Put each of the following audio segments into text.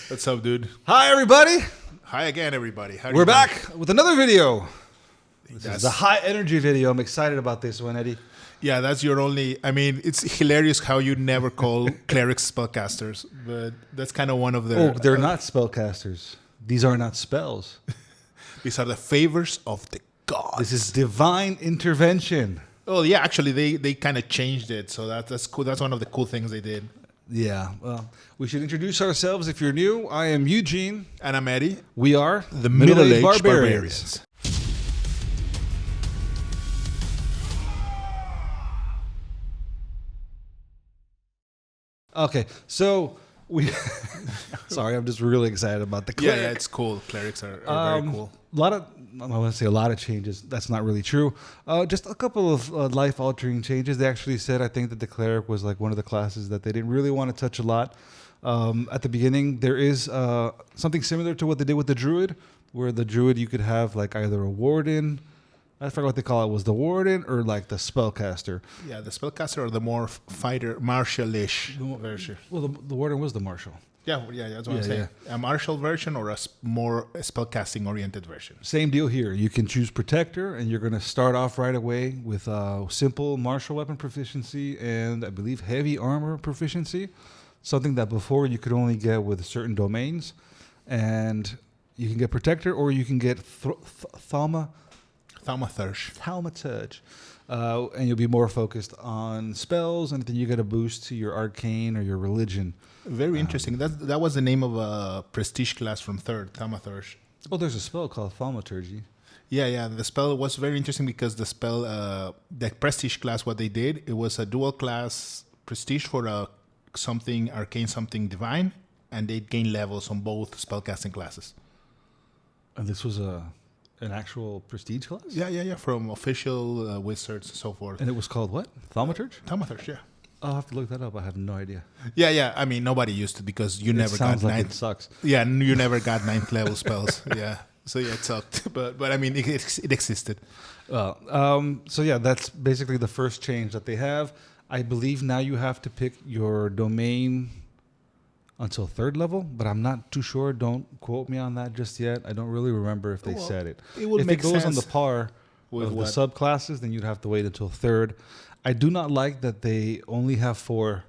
What's up, dude? Hi, everybody. Hi again, everybody. How We're back with another video. This That's- is a high energy video. I'm excited about this one, Eddie. Yeah, that's your only. I mean, it's hilarious how you never call clerics spellcasters, but that's kind of one of their. Oh, they're not spellcasters. These are not spells. These are the favors of the gods. This is divine intervention. Oh yeah, actually, they kind of changed it, so that's cool. That's one of the cool things they did. Yeah, well, we should introduce ourselves if you're new. I am Eugene. And I'm Eddie, We are the middle-aged Barbarians. barbarians. Okay, so we... Sorry, I'm just really excited about the Yeah, Cleric. yeah, it's cool. Clerics are very cool. A lot of, I want to say a lot of changes. That's not really true. Just a couple of life-altering changes. They actually said, I think, that the Cleric was like one of the classes that they didn't really want to touch a lot. At the beginning, there is something similar to what they did with the Druid, where the Druid you could have like either a Warden, I forgot what they call it, was the Warden or like the Spellcaster. Yeah, the spellcaster are the more fighter, martial-ish version. Well, the Warden was the Marshal. Yeah, that's what I'm saying. A martial version or a more spellcasting-oriented version. Same deal here. You can choose Protector, and you're going to start off right away with simple martial weapon proficiency and I believe heavy armor proficiency, something that before you could only get with certain domains. And you can get Protector, or you can get Thaumaturge. And you'll be more focused on spells, and then you get a boost to your arcane or your religion. Very interesting. That was the name of a prestige class from third, Thaumaturge. Oh, there's a spell called Thaumaturgy. Yeah. The spell was very interesting because the spell, the prestige class, what they did, it was a dual class prestige for something arcane, something divine, and they gain levels on both spellcasting classes. And this was an actual prestige class? Yeah. From official wizards and so forth. And it was called what? Thaumaturge? Thaumaturge, yeah. I'll have to look that up. I have no idea. Yeah. I mean, nobody used it because you never got sounds like ninth. it sucks. Yeah, you never got ninth level spells. Yeah. So yeah, it sucked. But I mean, it existed. So yeah, that's basically the first change that they have. I believe now you have to pick your domain until third level, but I'm not too sure. Don't quote me on that just yet. I don't really remember if they said it. It would if make it goes sense on the par with of what? the subclasses, then you'd have to wait until third. I do not like that they only have 4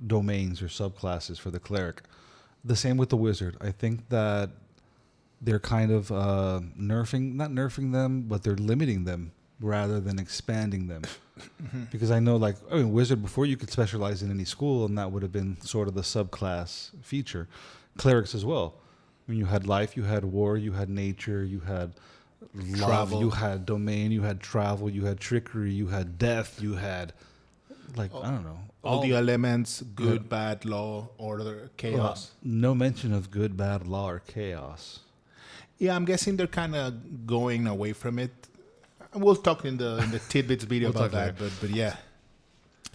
domains or subclasses for the Cleric. The same with the Wizard. I think that they're kind of not nerfing them, but they're limiting them rather than expanding them. Because I know, Wizard, before you could specialize in any school, and that would have been sort of the subclass feature. Clerics as well. I mean, you had life, you had war, you had nature, you had Travel. love, you had domain, you had travel, you had trickery, you had death, you had, I don't know. All the elements, good, bad, law, order, chaos. No mention of good, bad, law, or chaos. Yeah, I'm guessing they're kind of going away from it. We'll talk in the tidbits video We'll about that, talk but yeah.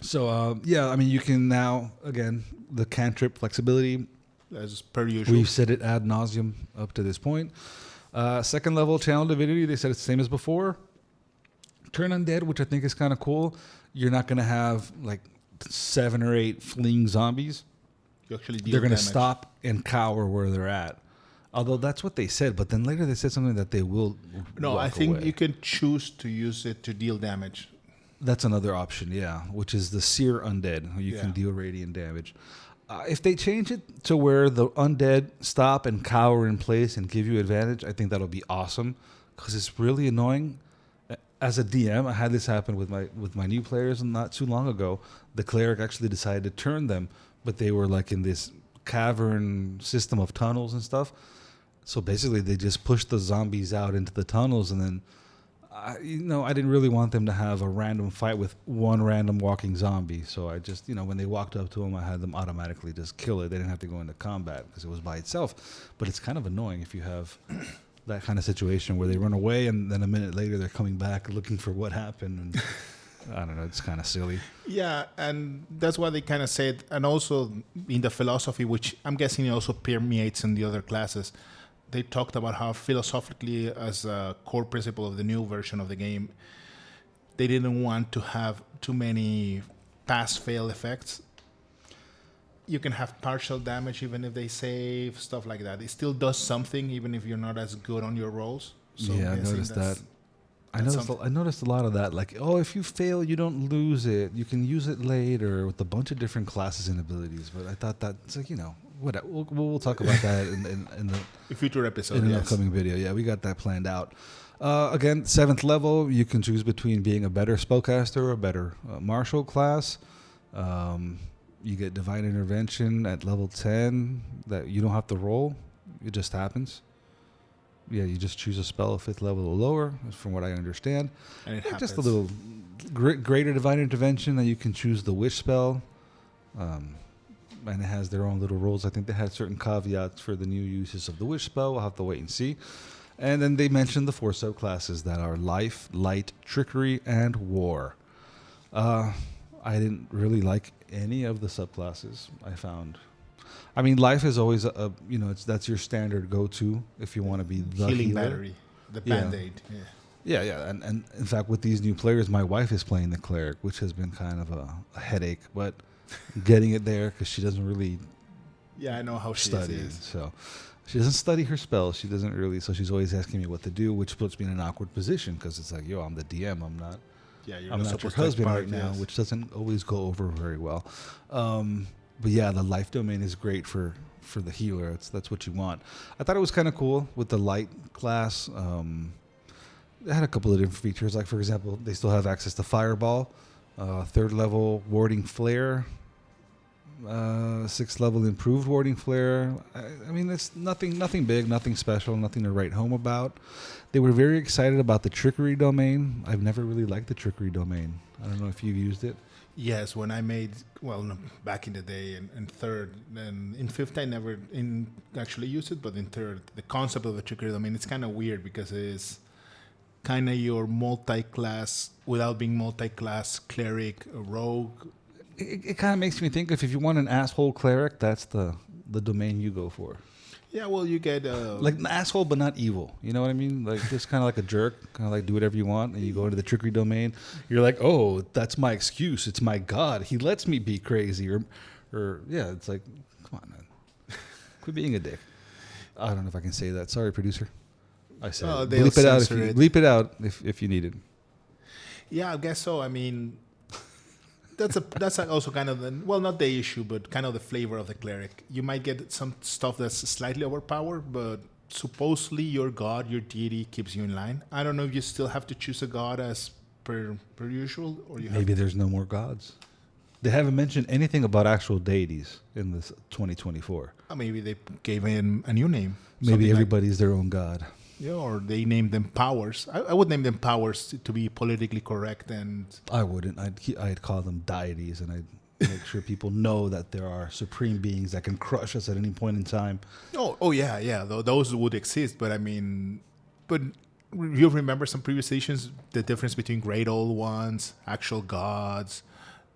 So, I mean, you can now, again, the cantrip flexibility. As per usual. We've said it ad nauseum up to this point. Second level channel divinity, they said it's the same as before. Turn undead, which I think is kind of cool. You're not going to have 7 or 8 fleeing zombies. You actually deal They're going to damage. stop and cower where they're at. Although that's what they said, but then later they said something that they will. No, I think you can choose to use it to deal damage. That's another option, yeah, which is the Seer Undead, where you can deal radiant damage. If they change it to where the undead stop and cower in place and give you advantage, I think that'll be awesome, because it's really annoying. As a DM, I had this happen with my new players not too long ago. The Cleric actually decided to turn them, but they were in this cavern system of tunnels and stuff. So basically, they just pushed the zombies out into the tunnels, and then, I didn't really want them to have a random fight with one random walking zombie. So I just, when they walked up to them, I had them automatically just kill it. They didn't have to go into combat because it was by itself. But it's kind of annoying if you have that kind of situation where they run away, and then a minute later they're coming back looking for what happened. And I don't know, it's kind of silly. Yeah, and that's what they kind of said. And also in the philosophy, which I'm guessing also permeates in the other classes, they talked about how philosophically, as a core principle of the new version of the game, they didn't want to have too many pass-fail effects. you can have partial damage even if they save, stuff like that. It still does something even if you're not as good on your rolls. So yeah, I noticed that. I noticed a lot of that. Like, oh, if you fail, you don't lose it. You can use it later with a bunch of different classes and abilities. But I thought that it's like, whatever. We'll talk about that in the future episode. In an upcoming video. Yeah, we got that planned out. Again, 7th level, you can choose between being a better spellcaster or a better martial class. You get Divine Intervention at level 10 that you don't have to roll. It just happens. Yeah, you just choose a spell 5th level or lower, from what I understand. And it happens. Just a little greater Divine Intervention that you can choose the Wish spell. And it has their own little rules. I think they had certain caveats for the new uses of the Wish spell. We'll have to wait and see. And then they mentioned the 4 subclasses that are Life, Light, Trickery, and War. I didn't really like any of the subclasses I found. I mean, Life is always that's your standard go-to if you want to be the healing healer. battery, the Band-Aid. Yeah. And in fact, with these new players, my wife is playing the Cleric, which has been kind of a headache, but getting it there because she doesn't really I know how she study. is. So she doesn't study her spells. She doesn't really, so she's always asking me what to do, which puts me in an awkward position because it's like, I'm the DM. I'm not your husband right now, which doesn't always go over very well. But yeah, the Life domain is great for the healer. That's what you want. I thought it was kind of cool with the Light class. It had a couple of different features. Like, for example, they still have access to Fireball, 3rd level Warding Flare, 6th level Improved Warding Flare. I mean, it's nothing big, nothing special, nothing to write home about. They were very excited about the Trickery Domain. I've never really liked the Trickery Domain. I don't know if you've used it. Yes, when I made, back in the day in 3rd, and in 5th I never actually used it, but in 3rd, the concept of the Trickery Domain, it's kind of weird because it's kind of your multi-class, without being multi-class, Cleric, Rogue. It kind of makes me think if you want an asshole Cleric, that's the domain you go for. Yeah, well, you get... like an asshole, but not evil. You know what I mean? Like, just kind of like a jerk, kind of like do whatever you want, and you go into the Trickery Domain. You're like, oh, that's my excuse. It's my God. He lets me be crazy. Or it's like, come on, man. Quit being a dick. I don't know if I can say that. Sorry, producer. I said bleep it out. Bleep it out if you need it. Yeah, I guess so. I mean... That's also kind of not the issue, but kind of the flavor of the Cleric. You might get some stuff that's slightly overpowered, but supposedly your god, your deity, keeps you in line. I don't know if you still have to choose a god as per usual, or maybe there's no more gods. They haven't mentioned anything about actual deities in this 2024. Maybe they gave him a new name. Maybe everybody's their own god. Yeah, or they named them powers. I would name them powers to be politically correct, and I wouldn't. I'd call them deities, and I'd make sure people know that there are supreme beings that can crush us at any point in time. Oh yeah. Those would exist, but I mean, you remember some previous editions, the difference between great old ones, actual gods,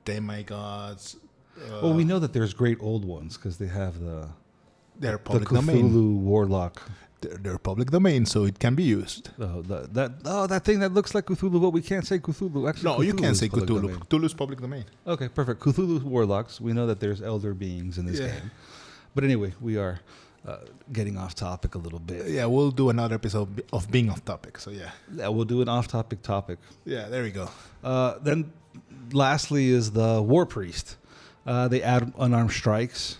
demigods. Well, we know that there's great old ones because they have their public Cthulhu domain. warlock. They're public domain, so it can be used. That thing that looks like Cthulhu, but we can't say Cthulhu. Actually, no, Cthulhu you can't say Cthulhu. Domain. Cthulhu's public domain. Okay, perfect. Cthulhu warlocks. We know that there's elder beings in this game. But anyway, we are getting off topic a little bit. Yeah, we'll do another episode of being off topic. So yeah, we'll do an off-topic topic. Yeah, there we go. Then, lastly, is the War Priest. They add unarmed strikes.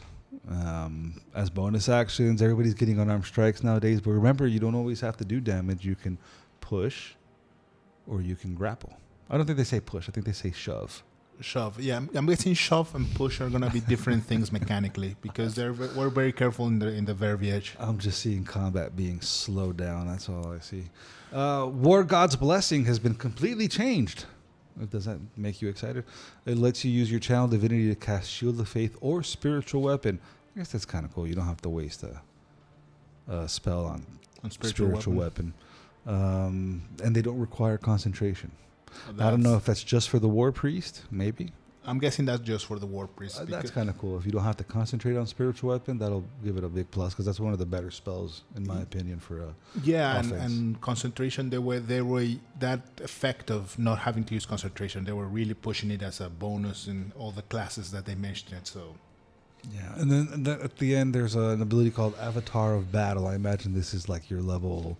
As bonus actions. Everybody's getting unarmed strikes nowadays, but remember, you don't always have to do damage. You can push or you can grapple. I don't think they say push. I think they say shove. Shove. Yeah, I'm guessing shove and push are going to be different things mechanically because we're very careful in the verbiage. I'm just seeing combat being slowed down. That's all I see. War God's Blessing has been completely changed. Does that make you excited? It lets you use your channel divinity to cast Shield of Faith or Spiritual Weapon. I guess that's kind of cool. You don't have to waste a spell on spiritual weapon. And they don't require concentration. I don't know if that's just for the War Priest, maybe. I'm guessing that's just for the War Priest. That's kind of cool. If you don't have to concentrate on Spiritual Weapon, that'll give it a big plus because that's one of the better spells, in my opinion, for offense. And concentration, they were that effect of not having to use concentration. They were really pushing it as a bonus in all the classes that they mentioned. So, yeah, And then at the end, there's an ability called Avatar of Battle. I imagine this is like your level,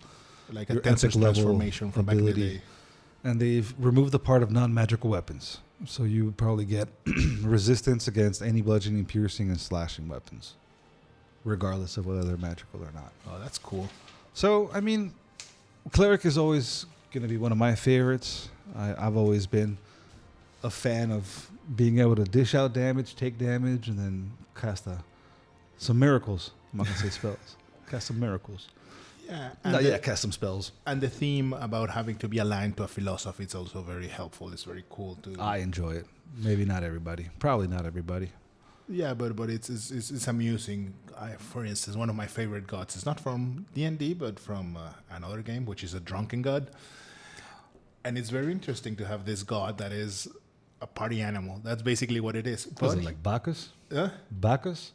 Like a your Tempest epic level transformation from back in the day. And they've removed the part of non-magical weapons. So you would probably get resistance against any bludgeoning, piercing, and slashing weapons, regardless of whether they're magical or not. Oh, that's cool. So, I mean, Cleric is always going to be one of my favorites. I've always been a fan of being able to dish out damage, take damage, and then cast some miracles. I'm not going to say spells. Cast some miracles. Yeah. Cast some spells. And the theme about having to be aligned to a philosophy is also very helpful. It's very cool too. I enjoy it. Maybe not everybody. Probably not everybody. Yeah, but it's amusing. For instance, one of my favorite gods is not from D&D, but from another game, which is a drunken god. And it's very interesting to have this god that is a party animal. That's basically what it is. Was it like Bacchus? Bacchus?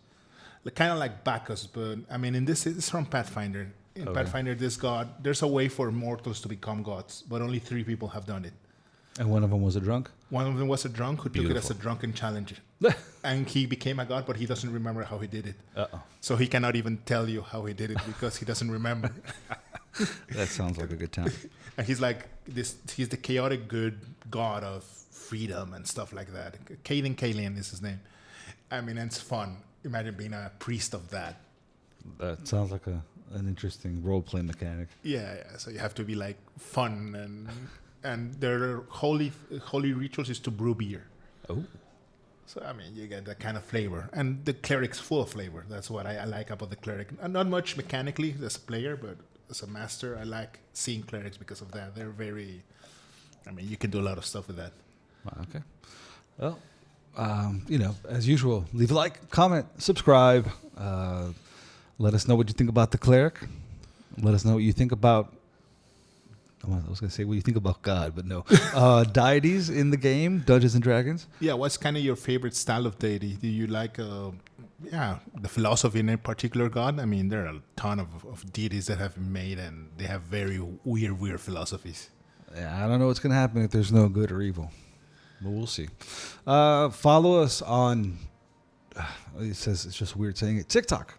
Kind of like Bacchus, but I mean, in this, it's from Pathfinder. In Pathfinder, this god, there's a way for mortals to become gods, but only 3 people have done it. And one of them was a drunk? One of them was a drunk who took it as a drunken challenge. And he became a god, but he doesn't remember how he did it. Uh-oh. So he cannot even tell you how he did it because he doesn't remember. That sounds like a good time. And he's like this. He's the chaotic good god of freedom and stuff like that. Kalian is his name. I mean, it's fun. Imagine being a priest of that. That sounds like an interesting role-play mechanic. Yeah. So you have to be like fun and their holy rituals is to brew beer. Oh. So, I mean, you get that kind of flavor. And the cleric's full of flavor. That's what I like about the cleric. And not much mechanically as a player, but as a master, I like seeing clerics because of that. They're very... I mean, you can do a lot of stuff with that. Okay. Well, as usual, leave a like, comment, subscribe. Let us know what you think about the cleric. Let us know what you think about... I was going to say what you think about God, but no. Deities in the game, Dungeons and Dragons. Yeah, what's kind of your favorite style of deity? Do you like, the philosophy in a particular god? I mean, there are a ton of deities that have been made, and they have very weird philosophies. Yeah, I don't know what's going to happen if there's no good or evil, but we'll see. Follow us on, it says it's just weird saying it, TikTok.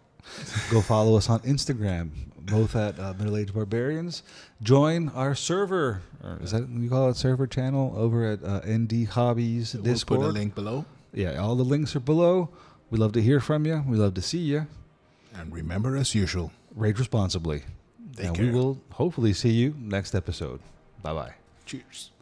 Go follow us on Instagram, both at Middle-Aged Barbarians. Join our server, or is that we call it server channel, over at ND Hobbies Discord. We'll put a link below. Yeah, all the links are below. We love to hear from you. We love to see you. And remember, as usual, rage responsibly. Take and care. We will hopefully see you next episode. Bye-bye. Cheers.